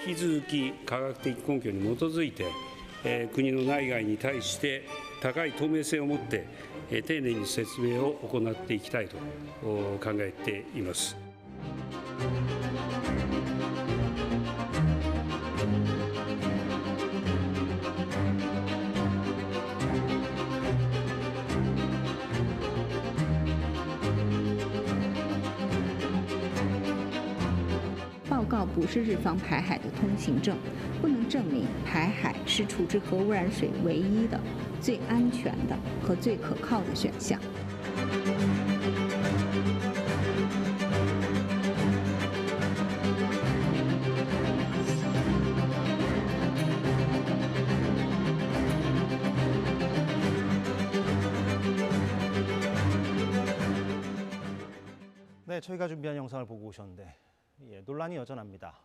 き続き科学的根拠に基づいて、国の内外に対して高い透明性を持って丁寧に説明を行っていきたいと考えています。报告不是日方排海的通行证，不能证明排海是处置核污染水唯一的、最安全的和最可靠的选项。네, 저희가 준비한 영상을 보고 오셨는데 논란이 여전합니다.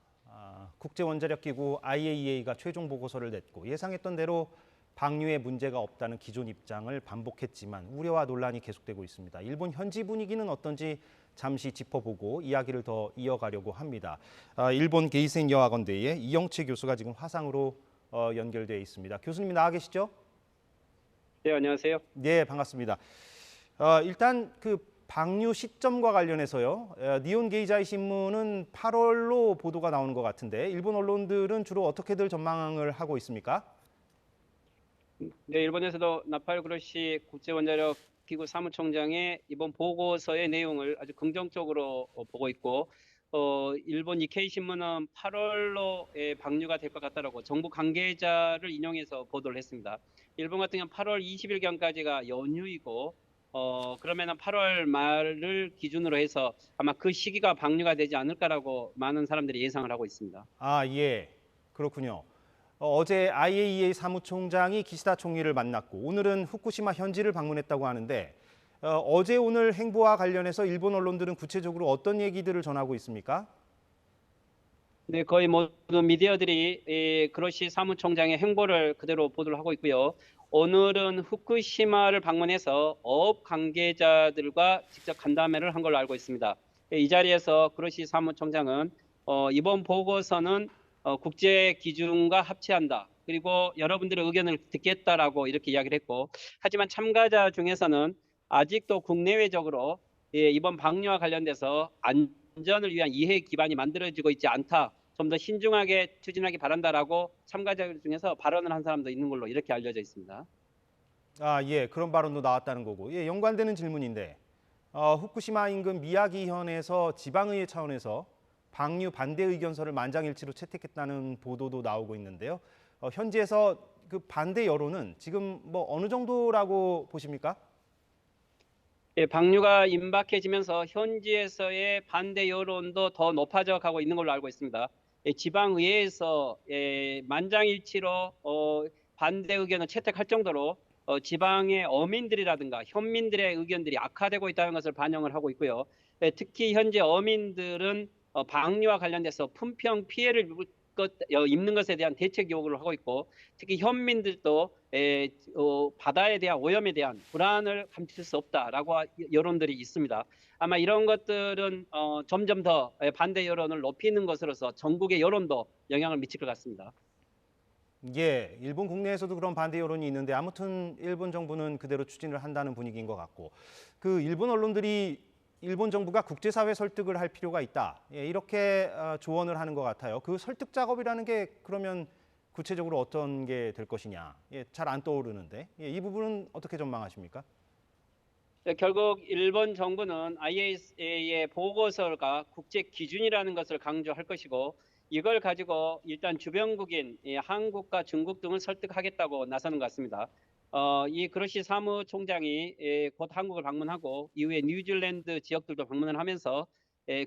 국제원자력기구 IAEA가 최종 보고서를 냈고 예상했던 대로 방류에 문제가 없다는 기존 입장을 반복했지만 우려와 논란이 계속되고 있습니다. 일본 현지 분위기는 어떤지 잠시 짚어보고 이야기를 더 이어가려고 합니다. 일본 게이센 여학원대의 이영채 교수가 지금 화상으로 연결되어 있습니다. 교수님 나와 계시죠? 네, 안녕하세요. 네, 반갑습니다. 일단 방류 시점과 관련해서요. 니혼 게이자이 신문은 8월로 보도가 나오는 것 같은데 일본 언론들은 주로 어떻게들 전망을 하고 있습니까? 네, 일본에서도 나팔 그로시 국제원자력 기구 사무총장의 이번 보고서의 내용을 아주 긍정적으로 보고 있고, 일본 니케이 신문은 8월로 방류가 될 것 같다라고 정부 관계자를 인용해서 보도를 했습니다. 일본 같은 경우는 8월 20일경까지가 연휴이고, 그러면은 8월 말을 기준으로 해서 아마 그 시기가 방류가 되지 않을까라고 많은 사람들이 예상을 하고 있습니다. 예, 그렇군요. 어제 IAEA 사무총장이 기시다 총리를 만났고 오늘은 후쿠시마 현지를 방문했다고 하는데 어제 오늘 행보와 관련해서 일본 언론들은 구체적으로 어떤 얘기들을 전하고 있습니까? 네, 거의 모든 미디어들이 그로시 사무총장의 행보를 그대로 보도를 하고 있고요. 오늘은 후쿠시마를 방문해서 어업 관계자들과 직접 간담회를 한 걸로 알고 있습니다. 이 자리에서 그로시 사무총장은 이번 보고서는 국제 기준과 합치한다. 그리고 여러분들의 의견을 듣겠다라고 이렇게 이야기를 했고, 하지만 참가자 중에서는 아직도 국내외적으로 이번 방류와 관련돼서 안전을 위한 이해 기반이 만들어지고 있지 않다. 좀 더 신중하게 추진하기 바란다라고 참가자 중에서 발언을 한 사람도 있는 걸로 이렇게 알려져 있습니다. 예, 그런 발언도 나왔다는 거고. 예, 연관되는 질문인데 후쿠시마 인근 미야기현에서 지방의회 차원에서 방류 반대 의견서를 만장일치로 채택했다는 보도도 나오고 있는데요. 현지에서 그 반대 여론은 지금 어느 정도라고 보십니까? 예, 방류가 임박해지면서 현지에서의 반대 여론도 더 높아져 가고 있는 걸로 알고 있습니다. 지방의회에서 만장일치로 반대 의견을 채택할 정도로 지방의 어민들이라든가 현민들의 의견들이 악화되고 있다는 것을 반영을 하고 있고요. 특히 현재 어민들은 방류와 관련돼서 품평 피해를 입는 것에 대한 대책 요구를 하고 있고, 특히 현민들도 바다에 대한 오염에 대한 불안을 감출 수 없다라고 여론들이 있습니다. 아마 이런 것들은 점점 더 반대 여론을 높이는 것으로서 전국의 여론도 영향을 미칠 것 같습니다. 예, 일본 국내에서도 그런 반대 여론이 있는데 아무튼 일본 정부는 그대로 추진을 한다는 분위기인 것 같고, 그 일본 언론들이 일본 정부가 국제사회 설득을 할 필요가 있다. 예, 이렇게 조언을 하는 것 같아요. 그 설득 작업이라는 게 그러면 구체적으로 어떤 게 될 것이냐. 예, 잘 안 떠오르는데 이 부분은 어떻게 전망하십니까? 결국 일본 정부는 IAEA의 보고서가 국제 기준이라는 것을 강조할 것이고, 이걸 가지고 일단 주변국인 한국과 중국 등을 설득하겠다고 나서는 것 같습니다. 이 그로시 사무총장이 곧 한국을 방문하고 이후에 뉴질랜드 지역들도 방문을 하면서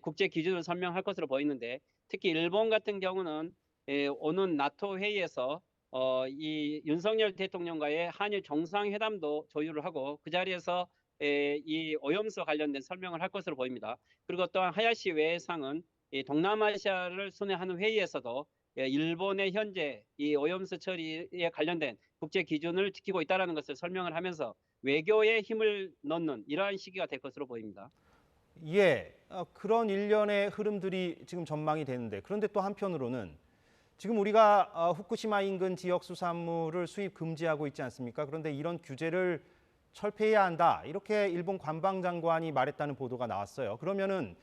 국제 기준을 설명할 것으로 보이는데, 특히 일본 같은 경우는 오는 나토 회의에서 이 윤석열 대통령과의 한일 정상회담도 조율을 하고 그 자리에서 이 오염수 관련된 설명을 할 것으로 보입니다. 그리고 또한 하야시 외상은 동남아시아를 순회하는 회의에서도 일본의 현재 이 오염수 처리에 관련된 국제 기준을 지키고 있다는 것을 설명을 하면서 외교에 힘을 넣는 이러한 시기가 될 것으로 보입니다. 예, 그런 일련의 흐름들이 지금 전망이 되는데, 그런데 또 한편으로는 지금 우리가 후쿠시마 인근 지역 수산물을 수입 금지하고 있지 않습니까? 그런데 이런 규제를 철폐해야 한다. 이렇게 일본 관방장관이 말했다는 보도가 나왔어요. 그러면은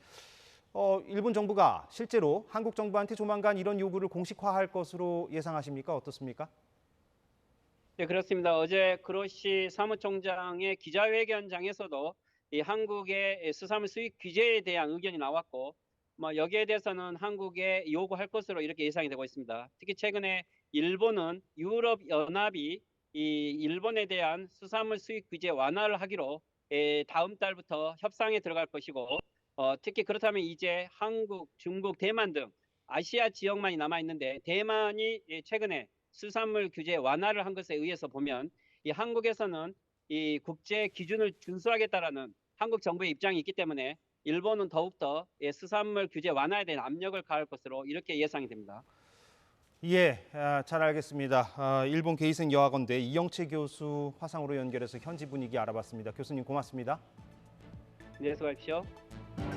일본 정부가 실제로 한국 정부한테 조만간 이런 요구를 공식화할 것으로 예상하십니까? 어떻습니까? 네, 그렇습니다. 어제 그로시 사무총장의 기자회견장에서도 이 한국의 수산물 수입 규제에 대한 의견이 나왔고, 여기에 대해서는 한국에 요구할 것으로 이렇게 예상이 되고 있습니다. 특히 최근에 일본은 유럽 연합이 이 일본에 대한 수산물 수입 규제 완화를 하기로 다음 달부터 협상에 들어갈 것이고, 특히 그렇다면 이제 한국, 중국, 대만 등 아시아 지역만이 남아 있는데 대만이 최근에 수산물 규제 완화를 한 것에 의해서 보면 이 한국에서는 이 국제 기준을 준수하겠다라는 한국 정부의 입장이 있기 때문에 일본은 더욱더 수산물 규제 완화에 대한 압력을 가할 것으로 이렇게 예상이 됩니다. 예, 잘 알겠습니다. 일본 게이센 여학원대 이영채 교수 화상으로 연결해서 현지 분위기 알아봤습니다. 교수님 고맙습니다. 네, 수고하십시오.